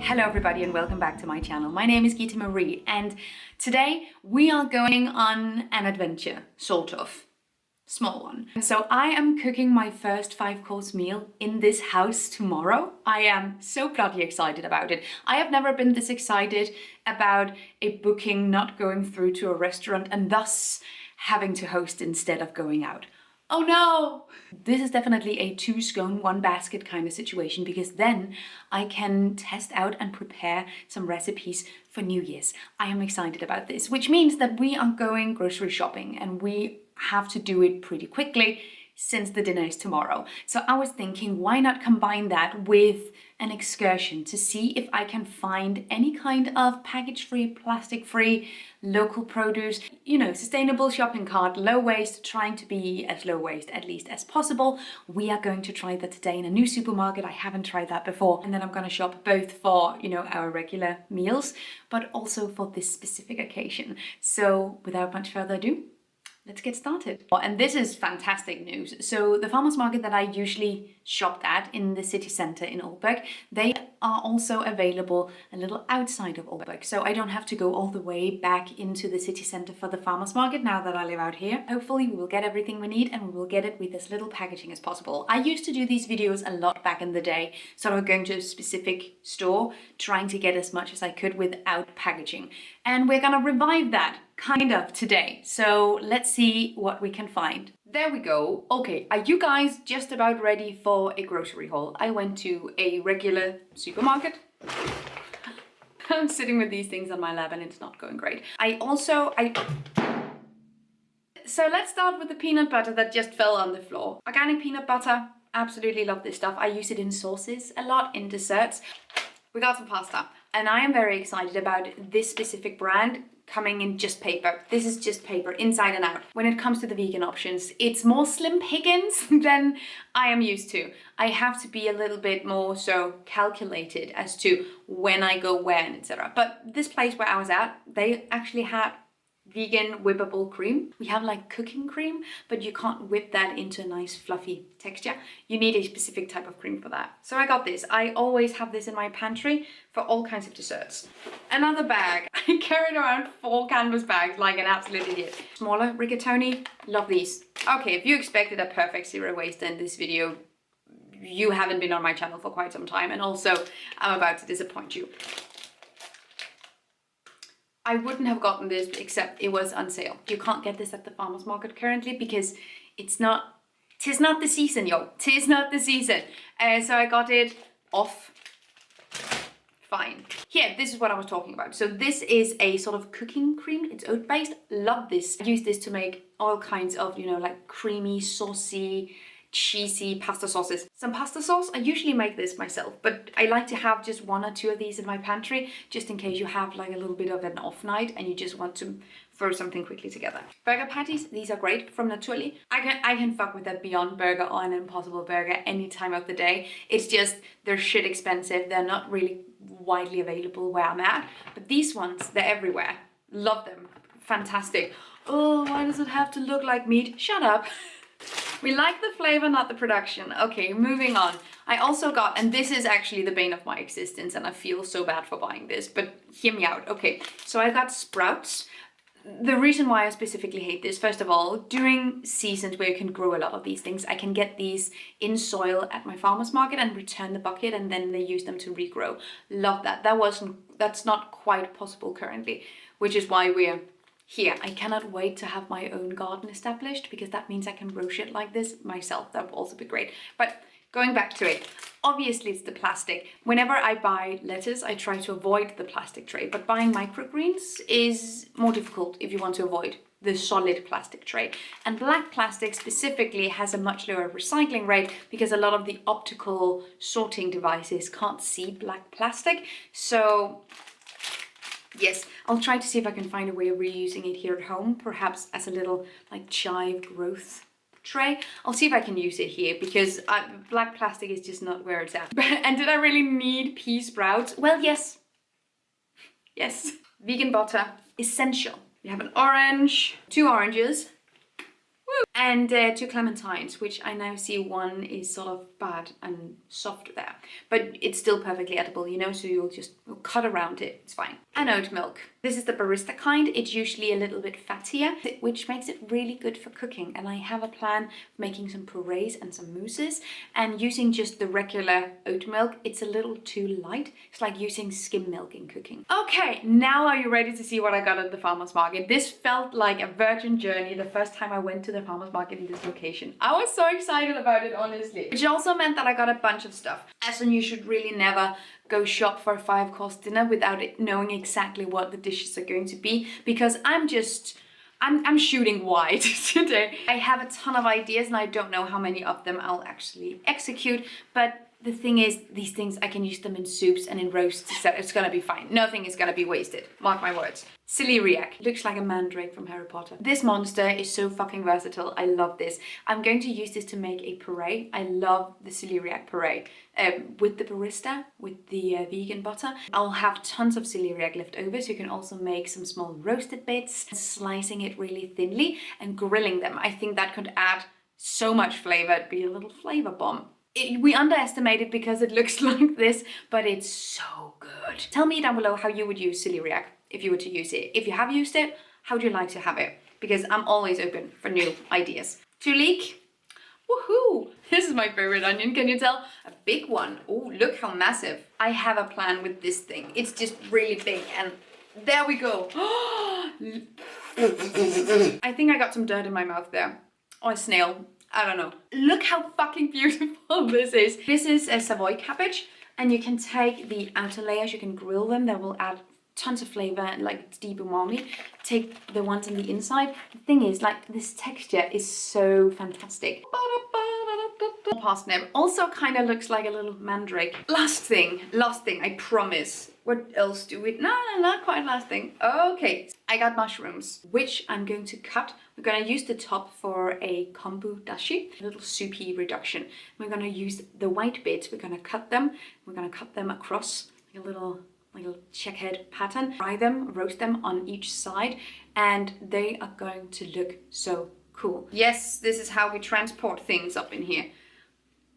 Hello everybody and welcome back to my channel. My name is Gita Marie and today we are going on an adventure, sort of. Small one. So I am cooking my first 5-course meal in this house tomorrow. I am so bloody excited about it. I have never been this excited about a booking not going through to a restaurant and thus having to host instead of going out. Oh no! This is definitely a 2 scone, 1 basket kind of situation because then I can test out and prepare some recipes for New Year's. I am excited about this, which means that we are going grocery shopping and we have to do it pretty quickly since the dinner is tomorrow. So I was thinking, why not combine that with an excursion to see if I can find any kind of package-free, plastic-free, local produce, sustainable shopping cart, low waste, trying to be as low waste at least as possible. We are going to try that today in a new supermarket. I haven't tried that before. And then I'm going to shop both for, our regular meals, but also for this specific occasion. So without much further ado, let's get started. And this is fantastic news. So the farmers market that I usually shopped at in the city center in Aalborg, they are also available a little outside of Aalborg. So I don't have to go all the way back into the city center for the farmers market now that I live out here. Hopefully we will get everything we need and we will get it with as little packaging as possible. I used to do these videos a lot back in the day, sort of going to a specific store, trying to get as much as I could without packaging. And we're gonna revive that kind of today. So let's see what we can find. There we go. Okay, are you guys just about ready for a grocery haul? I went to a regular supermarket. I'm sitting with these things on my lap and it's not going great. So let's start with the peanut butter that just fell on the floor. Organic peanut butter, absolutely love this stuff. I use it in sauces a lot, in desserts. We got some pasta and I am very excited about this specific brand coming in just paper. This is just paper, inside and out. When it comes to the vegan options, it's more slim pickings than I am used to. I have to be a little bit more so calculated as to when I go where and etc. But this place where I was at, they actually had vegan whippable cream. We have like cooking cream, but you can't whip that into a nice fluffy texture. You need a specific type of cream for that. So I got this. I always have this in my pantry for all kinds of desserts. Another bag. I carried around 4 canvas bags like an absolute idiot. Smaller rigatoni, love these. Okay, if you expected a perfect zero waste in this video, you haven't been on my channel for quite some time, and also I'm about to disappoint you. I wouldn't have gotten this except it was on sale. You can't get this at the farmers market currently because tis not the season, yo. Tis not the season. So I got it off. Fine. Here, this is what I was talking about. So this is a sort of cooking cream. It's oat-based. Love this. I use this to make all kinds of, like creamy, saucy, cheesy pasta sauces. Some pasta sauce, I usually make this myself, but I like to have just 1 or 2 of these in my pantry, just in case you have like a little bit of an off night and you just want to throw something quickly together. Burger patties, these are great from Naturli. I can fuck with that Beyond Burger or an Impossible Burger any time of the day. It's just, they're shit expensive. They're not really widely available where I'm at, but these ones, they're everywhere. Love them. Fantastic. Oh, why does it have to look like meat? Shut up. We like the flavor, not the production. Okay, moving on. I also got, and this is actually the bane of my existence and I feel so bad for buying this, but hear me out. Okay, so I got sprouts. The reason why I specifically hate this, first of all, during seasons where you can grow a lot of these things, I can get these in soil at my farmer's market and return the bucket and then they use them to regrow. Love that. That's not quite possible currently, which is why we're here. I cannot wait to have my own garden established because that means I can grow shit like this myself. That would also be great. But going back to it, obviously it's the plastic. Whenever I buy lettuce, I try to avoid the plastic tray, but buying microgreens is more difficult if you want to avoid the solid plastic tray. And black plastic specifically has a much lower recycling rate because a lot of the optical sorting devices can't see black plastic. So yes, I'll try to see if I can find a way of reusing it here at home, perhaps as a little like chive growth tray. I'll see if I can use it here because black plastic is just not where it's at. And did I really need pea sprouts? Well, yes. Yes. Vegan butter, essential. We have an orange, 2 oranges. And 2 clementines, which I now see one is sort of bad and soft there. But it's still perfectly edible, you know, so you'll cut around it, it's fine. And oat milk. This is the barista kind. It's usually a little bit fattier, which makes it really good for cooking. And I have a plan of making some purees and some mousses. And using just the regular oat milk, it's a little too light. It's like using skim milk in cooking. Okay, now are you ready to see what I got at the farmer's market? This felt like a virgin journey the first time I went to the farmer's market in this location. I was so excited about it, honestly. Which also meant that I got a bunch of stuff. As in, you should really never go shop for a 5-course dinner without knowing exactly what the dishes are going to be, because I'm shooting wide today. I have a ton of ideas and I don't know how many of them I'll actually execute, but the thing is, these things, I can use them in soups and in roasts, so it's gonna be fine. Nothing is gonna be wasted, mark my words. Celeriac, looks like a mandrake from Harry Potter. This monster is so fucking versatile, I love this. I'm going to use this to make a puree. I love the celeriac puree. With the barista, with the vegan butter. I'll have tons of celeriac left over, so you can also make some small roasted bits, slicing it really thinly and grilling them. I think that could add so much flavor, it'd be a little flavor bomb. We underestimate it because it looks like this, but it's so good. Tell me down below how you would use celeriac if you were to use it. If you have used it, how do you like to have it? Because I'm always open for new ideas. Tulique, woohoo! This is my favorite onion, can you tell? A big one. Oh, look how massive. I have a plan with this thing. It's just really big and there we go. I think I got some dirt in my mouth there. Or a snail. I don't know. Look how fucking beautiful this is. This is a Savoy cabbage, and you can take the outer layers, you can grill them, that will add tons of flavor and like deep umami. Take the ones on the inside. The thing is, like, this texture is so fantastic. Parsnip also kind of looks like a little mandrake. Last thing, I promise. What else do we, no, not quite last thing. Okay, I got mushrooms, which I'm going to cut. We're gonna use the top for a kombu dashi, a little soupy reduction. We're gonna use the white bits, we're gonna cut them. We're gonna cut them across like a little checkhead pattern. Fry them, roast them on each side, and they are going to look so cool. Yes, this is how we transport things up in here.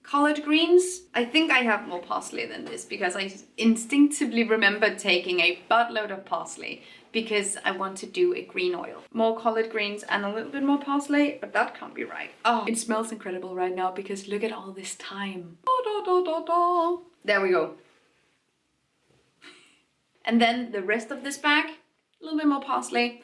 Collard greens. I think I have more parsley than this because I instinctively remember taking a buttload of parsley because I want to do a green oil. More collard greens and a little bit more parsley, but that can't be right. Oh, it smells incredible right now because look at all this thyme. There we go. And then the rest of this bag, a little bit more parsley,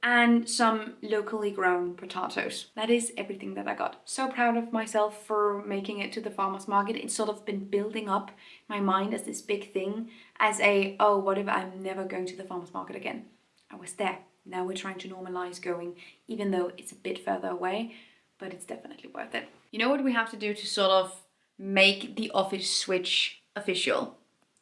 and some locally grown potatoes. That is everything that I got. So proud of myself for making it to the farmer's market. It's sort of been building up my mind as this big thing, as a, oh, what if I'm never going to the farmer's market again? I was there. Now we're trying to normalize going, even though it's a bit further away, but it's definitely worth it. You know what we have to do to sort of make the office switch official?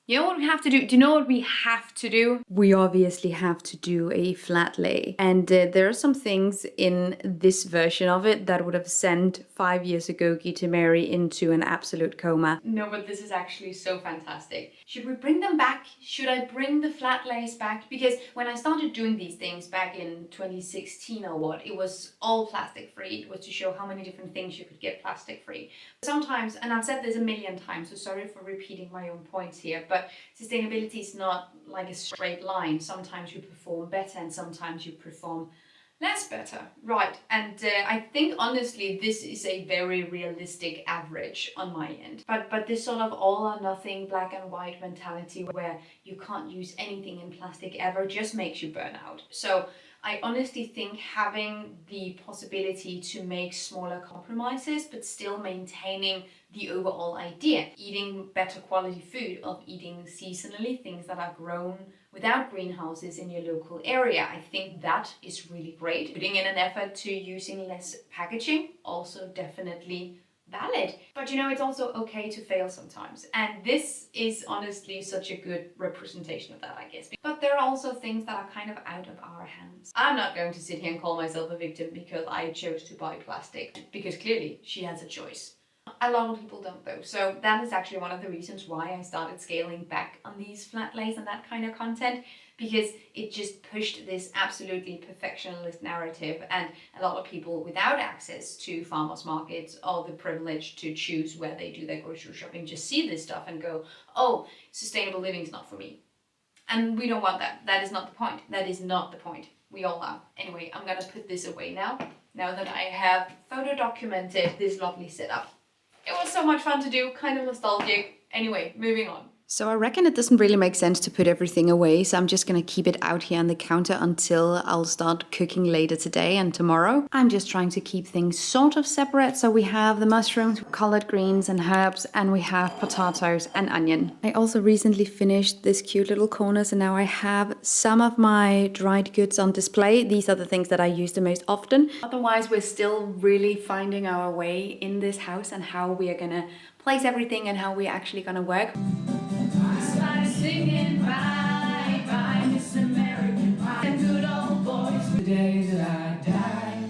You know what we have to do? Do you know what we have to do? We obviously have to do a flat lay. And there are some things in this version of it that would have sent 5 years ago Gita Mary into an absolute coma. No, but this is actually so fantastic. Should we bring them back? Should I bring the flat lays back? Because when I started doing these things back in 2016 or what, it was all plastic free. It was to show how many different things you could get plastic free. Sometimes, and I've said this a million times, so sorry for repeating my own points here, but sustainability is not like a straight line. Sometimes you perform better and sometimes you perform less better. Right, and I think honestly this is a very realistic average on my end. But this sort of all or nothing black and white mentality where you can't use anything in plastic ever just makes you burn out. So I honestly think having the possibility to make smaller compromises but still maintaining the overall idea, eating better quality food, of eating seasonally, things that are grown without greenhouses in your local area, I think that is really great. Putting in an effort to using less packaging, also definitely valid. But you know, it's also okay to fail sometimes. And this is honestly such a good representation of that, I guess. But there are also things that are kind of out of our hands. I'm not going to sit here and call myself a victim because I chose to buy plastic, because clearly she has a choice. A lot of people don't though. So that is actually one of the reasons why I started scaling back on these flat lays and that kind of content, because it just pushed this absolutely perfectionist narrative, and a lot of people without access to farmers markets or the privilege to choose where they do their grocery shopping just see this stuff and go, oh, sustainable living is not for me. And we don't want that. That is not the point. That is not the point. We all know. Anyway, I'm gonna put this away now that I have photo documented this lovely setup. It was so much fun to do, kind of nostalgic. Anyway, moving on. So I reckon it doesn't really make sense to put everything away, so I'm just going to keep it out here on the counter until I'll start cooking later today and tomorrow. I'm just trying to keep things sort of separate. So we have the mushrooms, collard greens and herbs, and we have potatoes and onion. I also recently finished this cute little corner, so now I have some of my dried goods on display. These are the things that I use the most often. Otherwise, we're still really finding our way in this house and how we are going to place everything and how we're actually going to work. Singing bye bye, Miss American Pie, and good old boys. The day that I die,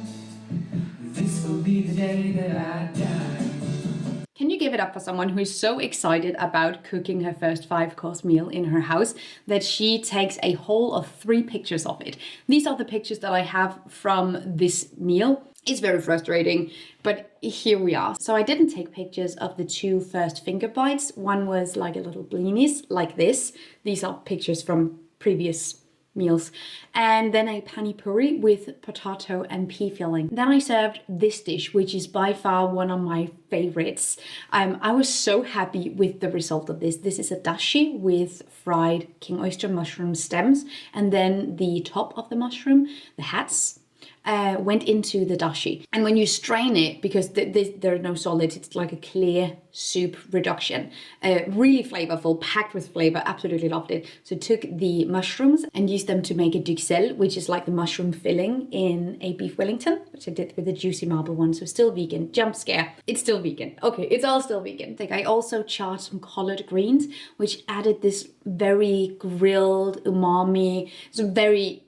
this will be the day that I die. Can you give it up for someone who is so excited about cooking her first 5-course meal in her house that she takes a whole of 3 pictures of it? These are the pictures that I have from this meal. It's very frustrating, but here we are. So I didn't take pictures of the 2 first finger bites. One was like a little blinis, like this. These are pictures from previous meals. And then a pani puri with potato and pea filling. Then I served this dish, which is by far one of my favorites. I was so happy with the result of this. This is a dashi with fried king oyster mushroom stems. And then the top of the mushroom, the heads, went into the dashi. And when you strain it, because there are no solids, it's like a clear soup reduction. Really flavorful, packed with flavor, absolutely loved it. So took the mushrooms and used them to make a duxelles, which is like the mushroom filling in a beef Wellington, which I did with the juicy marble one, so still vegan. Jump scare, it's still vegan. Okay, it's all still vegan. I also charred some collard greens, which added this very grilled umami, some very...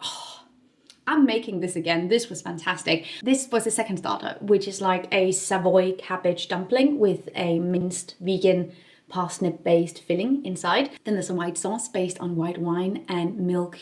I'm making this again. This was fantastic. This was the second starter, which is like a Savoy cabbage dumpling with a minced vegan parsnip-based filling inside. Then there's a white sauce based on white wine and milk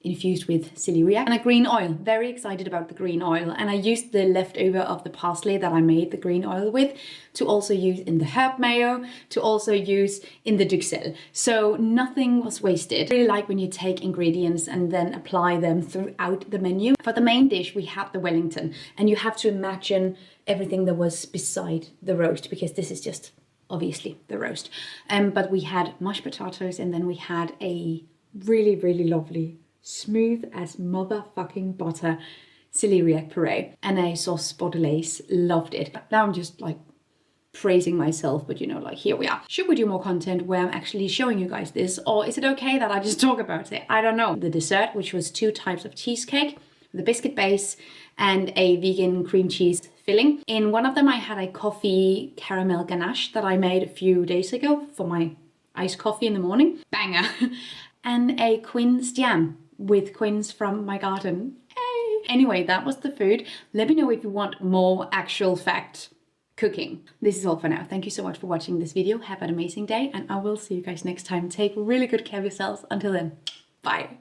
infused with celeriac and a green oil. Very excited about the green oil. And I used the leftover of the parsley that I made the green oil with to also use in the herb mayo, to also use in the duxelles. So nothing was wasted. I really like when you take ingredients and then apply them throughout the menu. For the main dish, we had the Wellington, and you have to imagine everything that was beside the roast, because this is just obviously the roast. But we had mashed potatoes, and then we had a really, really lovely, smooth as motherfucking butter celeriac puree and a sauce bordelaise. Loved it. Now I'm just like praising myself, but you know, like, here we are. Should we do more content where I'm actually showing you guys this, or is it okay that I just talk about it? I don't know. The dessert, which was 2 types of cheesecake with a biscuit base and a vegan cream cheese filling. In one of them I had a coffee caramel ganache that I made a few days ago for my iced coffee in the morning. Banger. And a quince jam with quince from my garden. Hey. Anyway, that was the food. Let me know if you want more actual fact cooking. This is all for now. Thank you so much for watching this video. Have an amazing day, and I will see you guys next time. Take really good care of yourselves. Until then, bye.